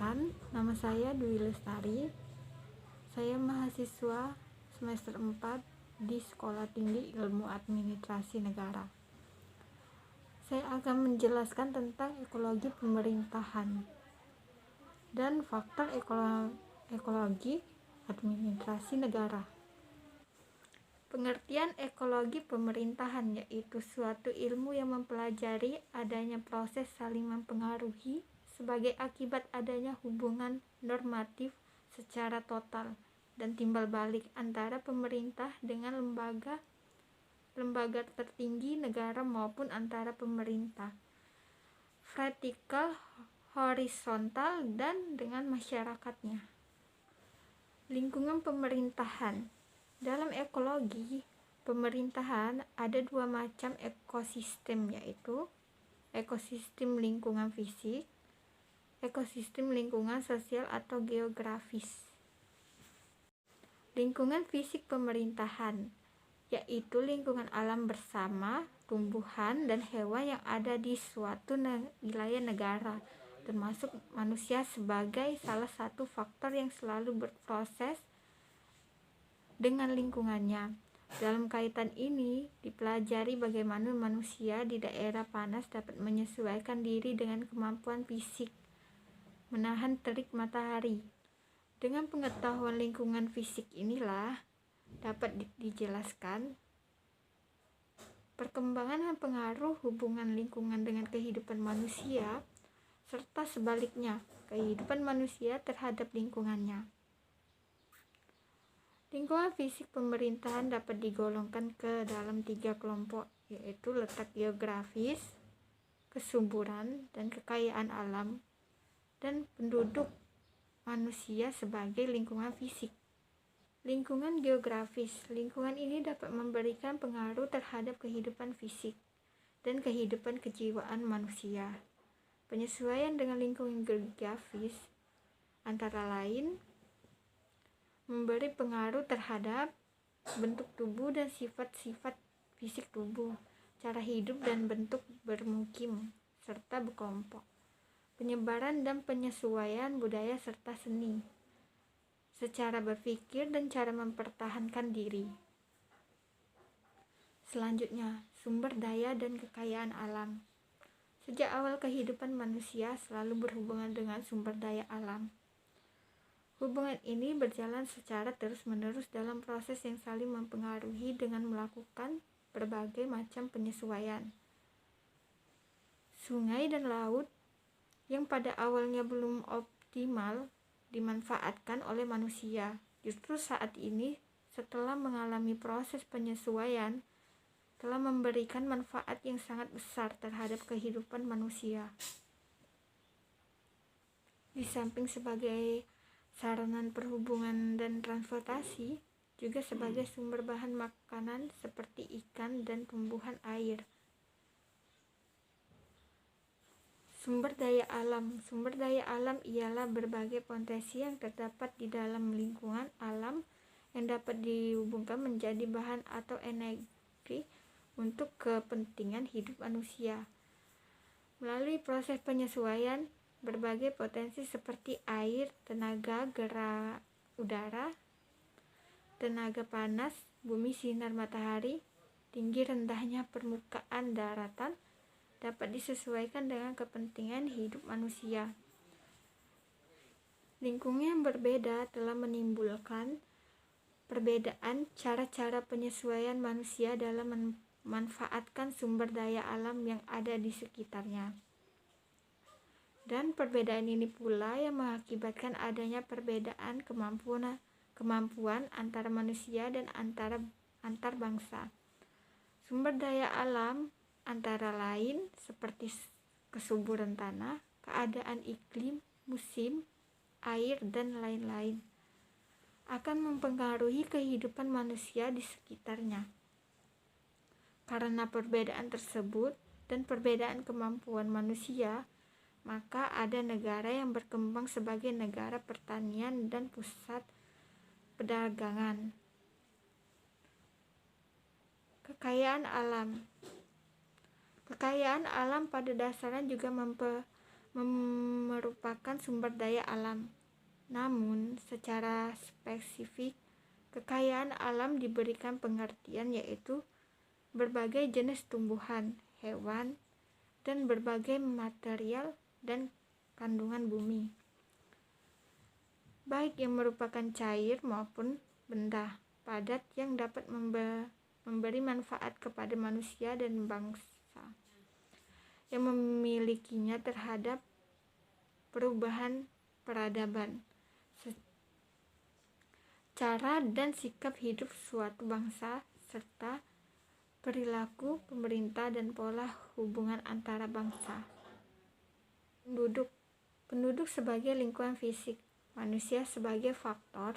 Perkenalkan, nama saya Dwi Lestari. Saya mahasiswa semester 4 di Sekolah Tinggi Ilmu Administrasi Negara. Saya akan menjelaskan tentang ekologi pemerintahan dan faktor ekologi administrasi negara. Pengertian ekologi pemerintahan yaitu suatu ilmu yang mempelajari adanya proses saling mempengaruhi sebagai akibat adanya hubungan normatif secara total dan timbal balik antara pemerintah dengan lembaga tertinggi negara maupun antara pemerintah, vertikal, horizontal, dan dengan masyarakatnya. Lingkungan pemerintahan. Dalam ekologi pemerintahan ada dua macam ekosistem, yaitu ekosistem lingkungan fisik, ekosistem lingkungan sosial atau geografis. Lingkungan fisik pemerintahan yaitu lingkungan alam bersama tumbuhan dan hewan yang ada di suatu wilayah negara, termasuk manusia sebagai salah satu faktor yang selalu berproses dengan lingkungannya. Dalam kaitan ini dipelajari bagaimana manusia di daerah panas dapat menyesuaikan diri dengan kemampuan fisik menahan terik matahari. Dengan pengetahuan lingkungan fisik inilah dapat dijelaskan perkembangan dan pengaruh hubungan lingkungan dengan kehidupan manusia, serta sebaliknya kehidupan manusia terhadap lingkungannya. Lingkungan fisik pemerintahan dapat digolongkan ke dalam 3 kelompok, yaitu letak geografis, kesuburan dan kekayaan alam, dan penduduk manusia sebagai lingkungan fisik. Lingkungan geografis. Lingkungan ini dapat memberikan pengaruh terhadap kehidupan fisik dan kehidupan kejiwaan manusia. Penyesuaian dengan lingkungan geografis antara lain memberi pengaruh terhadap bentuk tubuh dan sifat-sifat fisik tubuh, cara hidup dan bentuk bermukim serta berkelompok, penyebaran dan penyesuaian budaya serta seni, secara berpikir dan cara mempertahankan diri. Selanjutnya, sumber daya dan kekayaan alam. Sejak awal kehidupan manusia selalu berhubungan dengan sumber daya alam. Hubungan ini berjalan secara terus-menerus dalam proses yang saling mempengaruhi dengan melakukan berbagai macam penyesuaian. Sungai dan laut yang pada awalnya belum optimal dimanfaatkan oleh manusia. Justru saat ini, setelah mengalami proses penyesuaian, telah memberikan manfaat yang sangat besar terhadap kehidupan manusia. Di samping sebagai saranan perhubungan dan transportasi, juga sebagai sumber bahan makanan seperti ikan dan tumbuhan air. Sumber daya alam. Sumber daya alam ialah berbagai potensi yang terdapat di dalam lingkungan alam yang dapat dihubungkan menjadi bahan atau energi untuk kepentingan hidup manusia. Melalui proses penyesuaian, berbagai potensi seperti air, tenaga gerak udara, tenaga panas, bumi sinar matahari, tinggi rendahnya permukaan daratan dapat disesuaikan dengan kepentingan hidup manusia. Lingkungan yang berbeda telah menimbulkan perbedaan cara-cara penyesuaian manusia dalam memanfaatkan sumber daya alam yang ada di sekitarnya. Dan perbedaan ini pula yang mengakibatkan adanya perbedaan kemampuan antara manusia dan antar bangsa. Sumber daya alam antara lain seperti kesuburan tanah, keadaan iklim, musim, air, dan lain-lain akan mempengaruhi kehidupan manusia di sekitarnya. Karena perbedaan tersebut dan perbedaan kemampuan manusia, maka ada negara yang berkembang sebagai negara pertanian dan pusat perdagangan. Kekayaan alam. Kekayaan alam pada dasarnya juga merupakan sumber daya alam. Namun, secara spesifik, kekayaan alam diberikan pengertian yaitu berbagai jenis tumbuhan, hewan, dan berbagai material dan kandungan bumi, baik yang merupakan cair maupun benda padat yang dapat memberi manfaat kepada manusia dan bangsa yang memilikinya terhadap perubahan peradaban, cara dan sikap hidup suatu bangsa, serta perilaku pemerintah dan pola hubungan antara bangsa. Penduduk sebagai lingkungan fisik, manusia sebagai faktor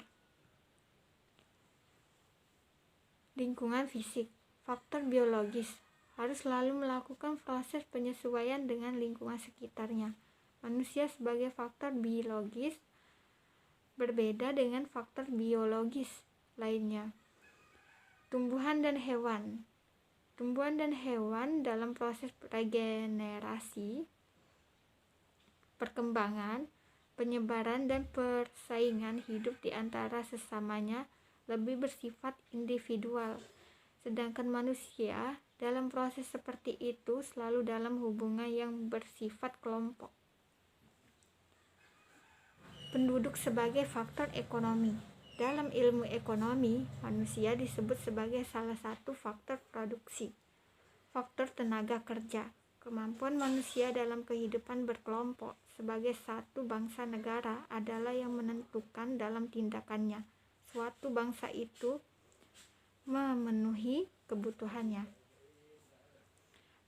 lingkungan fisik, faktor biologis, harus selalu melakukan proses penyesuaian dengan lingkungan sekitarnya. Manusia sebagai faktor biologis berbeda dengan faktor biologis lainnya. Tumbuhan dan hewan dalam proses regenerasi, perkembangan, penyebaran, dan persaingan hidup di antara sesamanya lebih bersifat individual, sedangkan manusia dalam proses seperti itu selalu dalam hubungan yang bersifat kelompok. Penduduk sebagai faktor ekonomi. Dalam ilmu ekonomi, manusia disebut sebagai salah satu faktor produksi, faktor tenaga kerja. Kemampuan manusia dalam kehidupan berkelompok sebagai satu bangsa negara adalah yang menentukan dalam tindakannya suatu bangsa itu memenuhi kebutuhannya.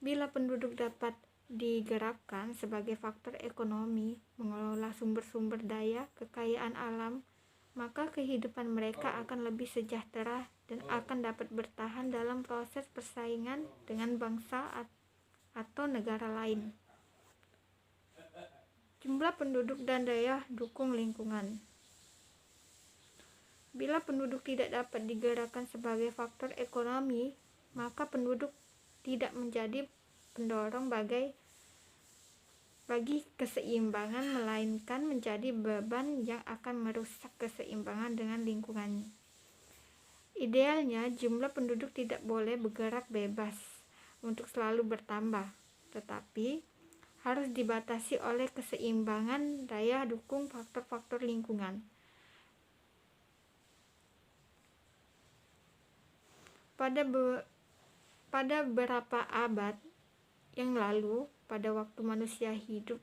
Bila penduduk dapat digerakkan sebagai faktor ekonomi, mengelola sumber-sumber daya kekayaan alam, maka kehidupan mereka akan lebih sejahtera dan akan dapat bertahan dalam proses persaingan dengan bangsa atau negara lain. Jumlah penduduk dan daya dukung lingkungan. Bila penduduk tidak dapat digerakkan sebagai faktor ekonomi, maka penduduk tidak menjadi pendorong bagi keseimbangan, melainkan menjadi beban yang akan merusak keseimbangan dengan lingkungannya. Idealnya, jumlah penduduk tidak boleh bergerak bebas untuk selalu bertambah, tetapi harus dibatasi oleh keseimbangan daya dukung faktor-faktor lingkungan. Pada beberapa abad yang lalu, pada waktu manusia hidup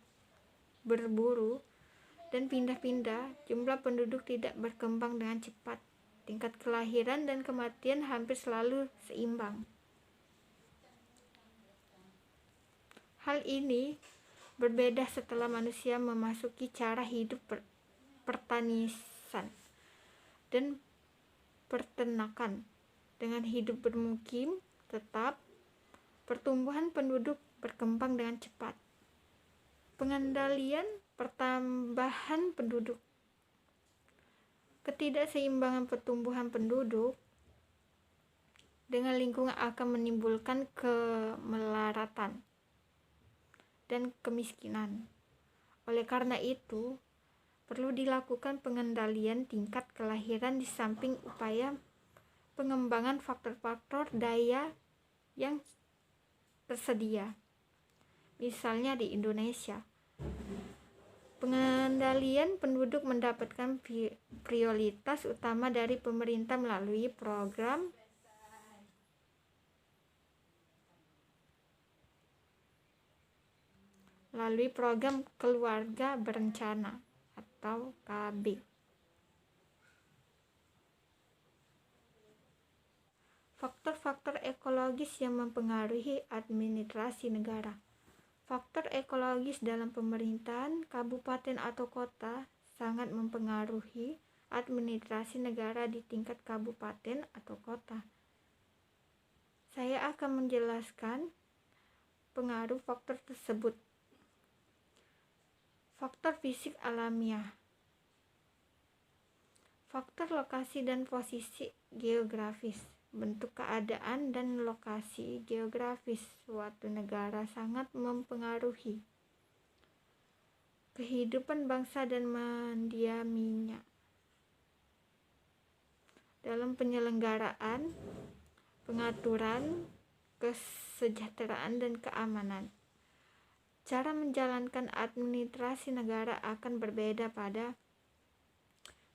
berburu dan pindah-pindah, jumlah penduduk tidak berkembang dengan cepat. Tingkat kelahiran dan kematian hampir selalu seimbang. Hal ini berbeda setelah manusia memasuki cara hidup pertanian dan peternakan. Dengan hidup bermukim tetap, pertumbuhan penduduk berkembang dengan cepat. Pengendalian pertambahan penduduk. Ketidakseimbangan pertumbuhan penduduk dengan lingkungan akan menimbulkan kemelaratan dan kemiskinan. Oleh karena itu, perlu dilakukan pengendalian tingkat kelahiran di samping upaya pengembangan faktor-faktor daya yang tersedia. Misalnya di Indonesia, pengendalian penduduk mendapatkan prioritas utama dari pemerintah melalui program keluarga berencana atau KB. Faktor-faktor ekologis yang mempengaruhi administrasi negara. Faktor ekologis dalam pemerintahan kabupaten atau kota sangat mempengaruhi administrasi negara di tingkat kabupaten atau kota. Saya akan menjelaskan pengaruh faktor tersebut. Faktor fisik alamiah. Faktor lokasi dan posisi geografis. Bentuk keadaan dan lokasi geografis suatu negara sangat mempengaruhi kehidupan bangsa dan mendiaminya. Dalam penyelenggaraan, pengaturan, kesejahteraan, dan keamanan. Cara menjalankan administrasi negara akan berbeda pada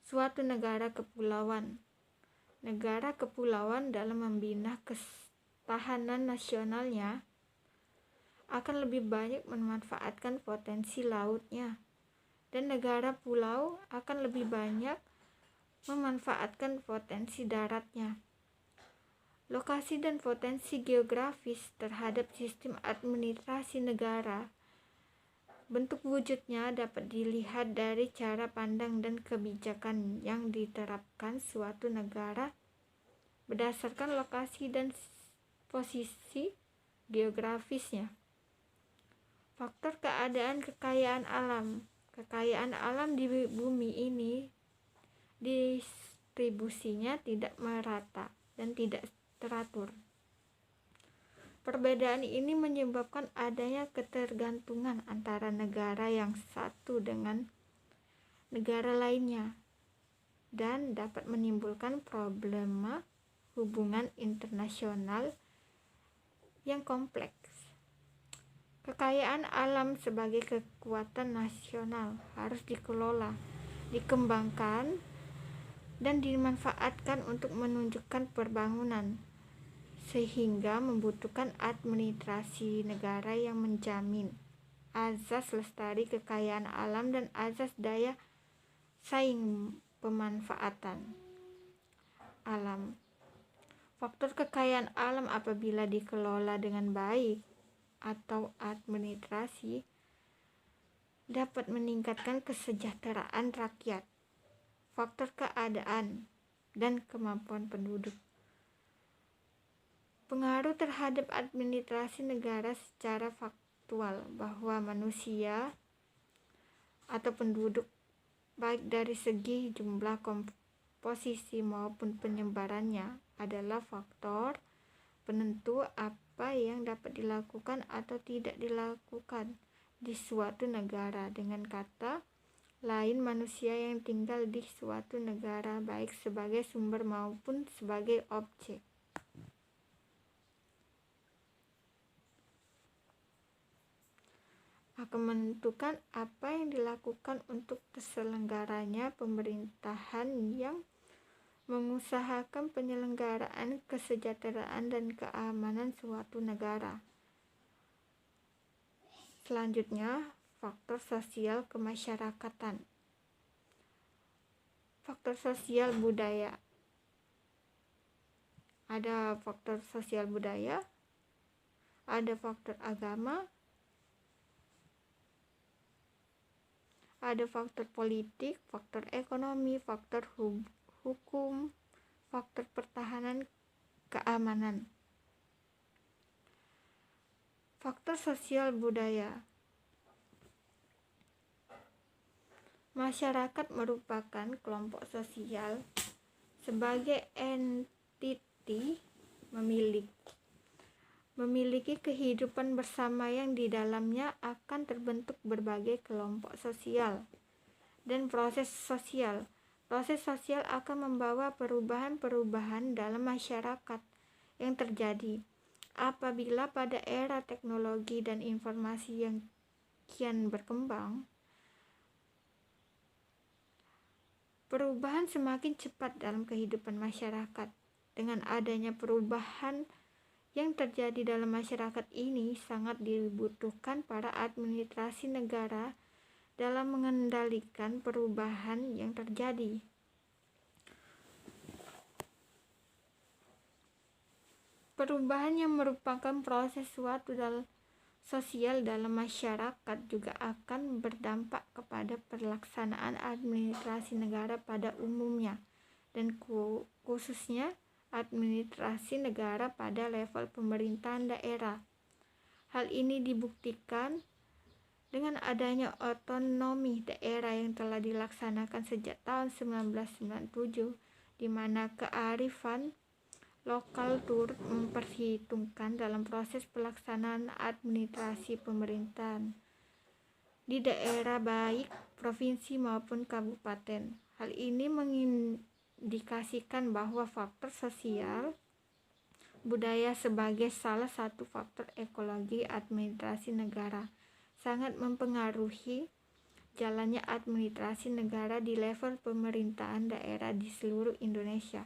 suatu negara kepulauan. Negara kepulauan dalam membina ketahanan nasionalnya akan lebih banyak memanfaatkan potensi lautnya, dan negara pulau akan lebih banyak memanfaatkan potensi daratnya. Lokasi dan potensi geografis terhadap sistem administrasi negara. Bentuk wujudnya dapat dilihat dari cara pandang dan kebijakan yang diterapkan suatu negara berdasarkan lokasi dan posisi geografisnya. Faktor keadaan kekayaan alam. Kekayaan alam di bumi ini distribusinya tidak merata dan tidak teratur. Perbedaan ini menyebabkan adanya ketergantungan antara negara yang satu dengan negara lainnya dan dapat menimbulkan problema hubungan internasional yang kompleks. Kekayaan alam sebagai kekuatan nasional harus dikelola, dikembangkan, dan dimanfaatkan untuk menunjukkan pembangunan, sehingga membutuhkan administrasi negara yang menjamin azas lestari kekayaan alam dan azas daya saing pemanfaatan alam. Faktor kekayaan alam apabila dikelola dengan baik atau administrasi dapat meningkatkan kesejahteraan rakyat. Faktor keadaan dan kemampuan penduduk. Pengaruh terhadap administrasi negara secara faktual bahwa manusia atau penduduk baik dari segi jumlah, komposisi maupun penyebarannya adalah faktor penentu apa yang dapat dilakukan atau tidak dilakukan di suatu negara. Dengan kata lain, manusia yang tinggal di suatu negara baik sebagai sumber maupun sebagai objek akan menentukan apa yang dilakukan untuk terselenggaranya pemerintahan yang mengusahakan penyelenggaraan kesejahteraan dan keamanan suatu negara. Selanjutnya, faktor sosial kemasyarakatan. Faktor sosial budaya. Ada faktor sosial budaya, ada faktor agama, ada faktor politik, faktor ekonomi, faktor hukum, faktor pertahanan, keamanan. Faktor sosial budaya. Masyarakat merupakan kelompok sosial sebagai entiti memiliki kehidupan bersama yang di dalamnya akan terbentuk berbagai kelompok sosial dan proses sosial. Proses sosial akan membawa perubahan-perubahan dalam masyarakat yang terjadi apabila pada era teknologi dan informasi yang kian berkembang, perubahan semakin cepat dalam kehidupan masyarakat. Dengan adanya perubahan yang terjadi dalam masyarakat ini, sangat dibutuhkan para administrasi negara dalam mengendalikan perubahan yang terjadi. Perubahan yang merupakan proses suatu sosial dalam masyarakat juga akan berdampak kepada pelaksanaan administrasi negara pada umumnya dan khususnya administrasi negara pada level pemerintahan daerah. Hal ini dibuktikan dengan adanya otonomi daerah yang telah dilaksanakan sejak tahun 1997, di mana kearifan lokal turut memperhitungkan dalam proses pelaksanaan administrasi pemerintahan. di daerah baik provinsi maupun kabupaten. Hal ini mengindikasikan bahwa faktor sosial budaya sebagai salah satu faktor ekologi administrasi negara sangat mempengaruhi jalannya administrasi negara di level pemerintahan daerah di seluruh Indonesia.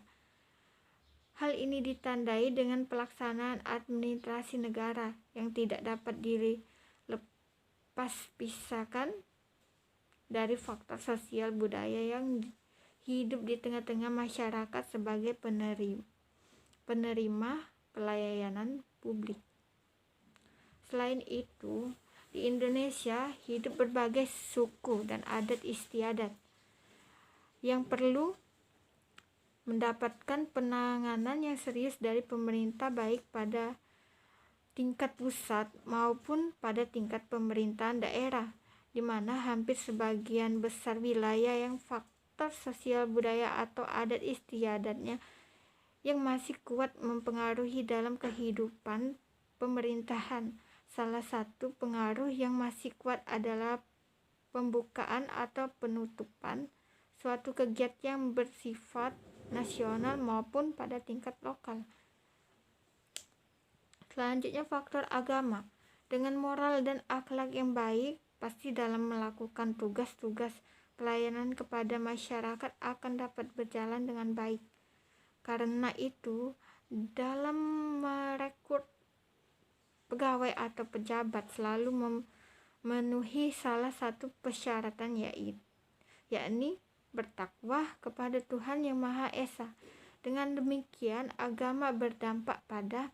Hal ini ditandai dengan pelaksanaan administrasi negara yang tidak dapat dilepas pisahkan dari faktor sosial budaya yang hidup di tengah-tengah masyarakat sebagai penerima pelayanan publik. Selain itu, di Indonesia hidup berbagai suku dan adat istiadat yang perlu mendapatkan penanganan yang serius dari pemerintah baik pada tingkat pusat maupun pada tingkat pemerintahan daerah, di mana hampir sebagian besar wilayah yang faktor sosial budaya atau adat istiadatnya yang masih kuat mempengaruhi dalam kehidupan pemerintahan. Salah satu pengaruh yang masih kuat adalah pembukaan atau penutupan suatu kegiatan yang bersifat nasional maupun pada tingkat lokal. Selanjutnya, faktor agama. Dengan moral dan akhlak yang baik, pasti dalam melakukan tugas-tugas pelayanan kepada masyarakat akan dapat berjalan dengan baik. Karena itu, dalam merekrut pegawai atau pejabat selalu memenuhi salah satu persyaratan yakni bertakwa kepada Tuhan Yang Maha Esa. Dengan demikian, agama berdampak pada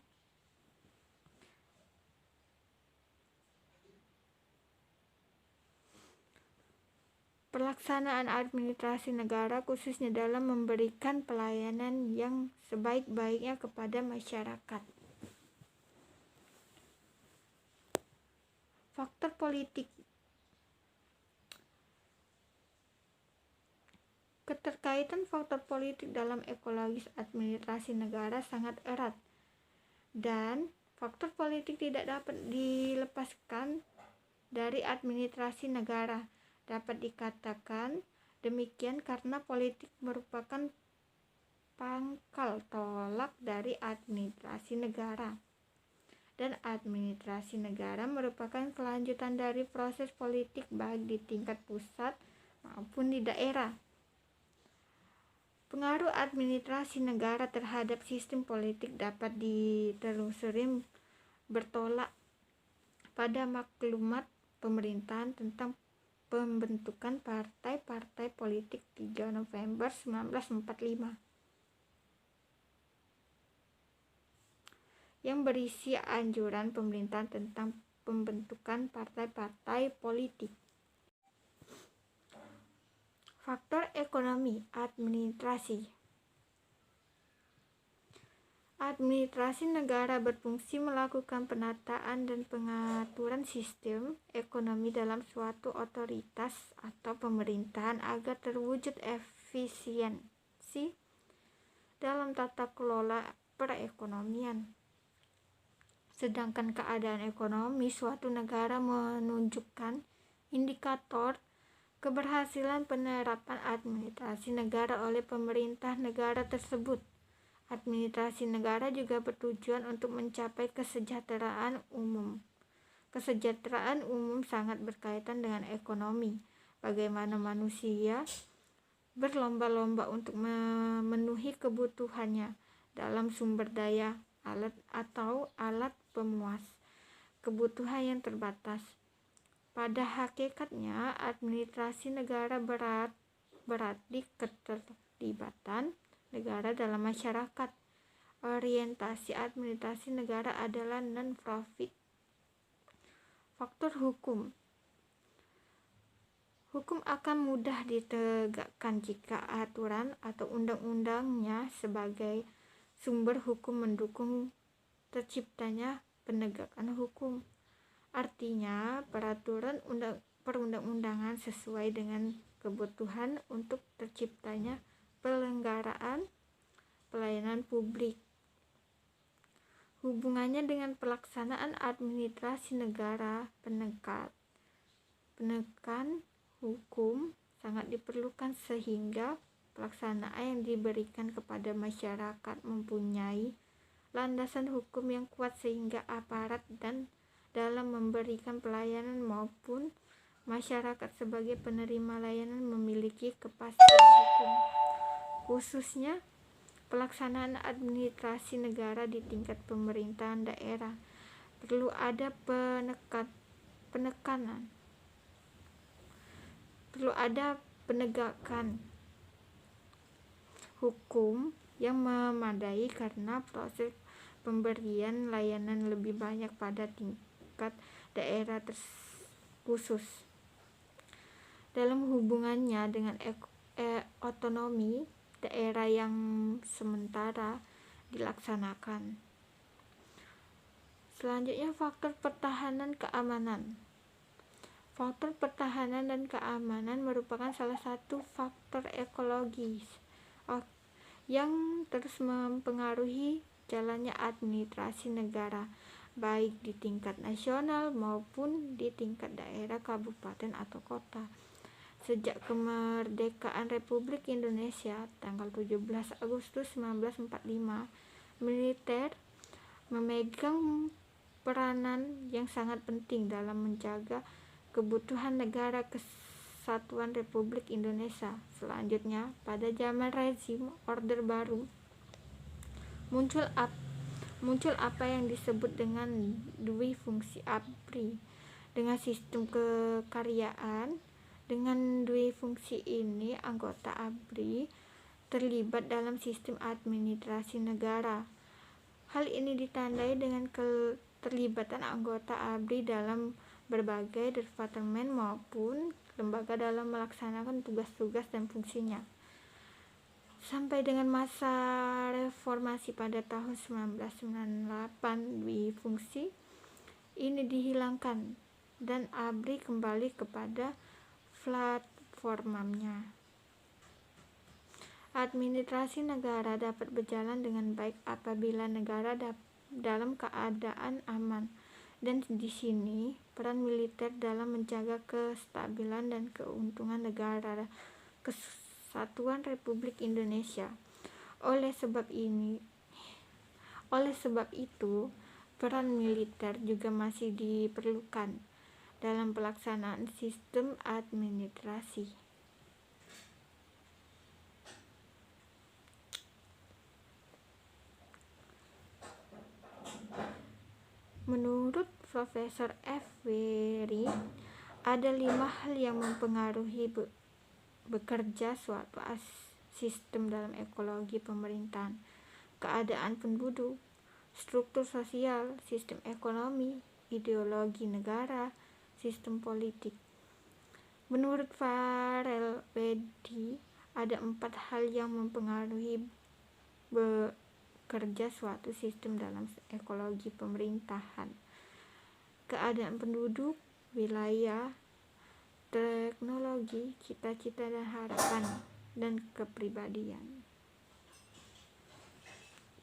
pelaksanaan administrasi negara, khususnya dalam memberikan pelayanan yang sebaik-baiknya kepada masyarakat. Faktor politik. Keterkaitan faktor politik dalam ekologis administrasi negara sangat erat, dan faktor politik tidak dapat dilepaskan dari administrasi negara. Dapat dikatakan demikian karena politik merupakan pangkal tolak dari administrasi negara, dan administrasi negara merupakan kelanjutan dari proses politik baik di tingkat pusat maupun di daerah. Pengaruh administrasi negara terhadap sistem politik dapat ditelusuri bertolak pada maklumat pemerintahan tentang pembentukan partai-partai politik 3 November 1945 yang berisi anjuran pemerintahan tentang pembentukan partai-partai politik. Faktor ekonomi administrasi. Administrasi negara berfungsi melakukan penataan dan pengaturan sistem ekonomi dalam suatu otoritas atau pemerintahan agar terwujud efisiensi dalam tata kelola perekonomian. Sedangkan keadaan ekonomi suatu negara menunjukkan indikator keberhasilan penerapan administrasi negara oleh pemerintah negara tersebut. Administrasi negara juga bertujuan untuk mencapai kesejahteraan umum. Kesejahteraan umum sangat berkaitan dengan ekonomi. Bagaimana manusia berlomba-lomba untuk memenuhi kebutuhannya dalam sumber daya, alat atau alat pemuas kebutuhan yang terbatas. Pada hakikatnya, administrasi negara berarti keterlibatan negara dalam masyarakat. Orientasi administrasi negara adalah non-profit. Faktor hukum. Hukum akan mudah ditegakkan jika aturan atau undang-undangnya sebagai sumber hukum mendukung terciptanya penegakan hukum. Artinya, peraturan perundang-undangan sesuai dengan kebutuhan untuk terciptanya penyelenggaraan pelayanan publik. Hubungannya dengan pelaksanaan administrasi negara penekan hukum sangat diperlukan sehingga pelaksanaan yang diberikan kepada masyarakat mempunyai landasan hukum yang kuat sehingga aparat dan dalam memberikan pelayanan maupun masyarakat sebagai penerima layanan memiliki kepastian hukum. Khususnya pelaksanaan administrasi negara di tingkat pemerintahan daerah perlu ada penegakan hukum yang memadai karena proses pemberian layanan lebih banyak pada tingkat daerah khusus. Dalam hubungannya dengan otonomi daerah yang sementara dilaksanakan. Selanjutnya faktor pertahanan keamanan. Faktor pertahanan dan keamanan merupakan salah satu faktor ekologis yang terus mempengaruhi jalannya administrasi negara, baik di tingkat nasional maupun di tingkat daerah, kabupaten atau kota. Sejak kemerdekaan Republik Indonesia tanggal 17 Agustus 1945, militer memegang peranan yang sangat penting dalam menjaga kebutuhan negara kesatuan Republik Indonesia. Selanjutnya, pada zaman rezim Orde Baru, muncul apa yang disebut dengan dui fungsi ABRI dengan sistem kekaryaan. Dengan dui fungsi ini, anggota ABRI terlibat dalam sistem administrasi negara. Hal ini ditandai dengan keterlibatan anggota ABRI dalam berbagai departemen maupun lembaga dalam melaksanakan tugas-tugas dan fungsinya. Sampai dengan masa reformasi pada tahun 1998, dui fungsi ini dihilangkan dan ABRI kembali kepada platformnya. Administrasi negara dapat berjalan dengan baik apabila negara dalam keadaan aman. Dan di sini peran militer dalam menjaga kestabilan dan keuntungan negara kesatuan Republik Indonesia. Oleh sebab itu, peran militer juga masih diperlukan dalam pelaksanaan sistem administrasi. Menurut Profesor F. Wery, ada 5 hal yang mempengaruhi bekerja suatu sistem dalam ekologi pemerintahan: keadaan penduduk, struktur sosial, sistem ekonomi, ideologi negara, sistem politik. Menurut Farel Wedi, ada 4 hal yang mempengaruhi bekerja suatu sistem dalam ekologi pemerintahan: keadaan penduduk, wilayah, teknologi, cita-cita dan harapan, dan kepribadian.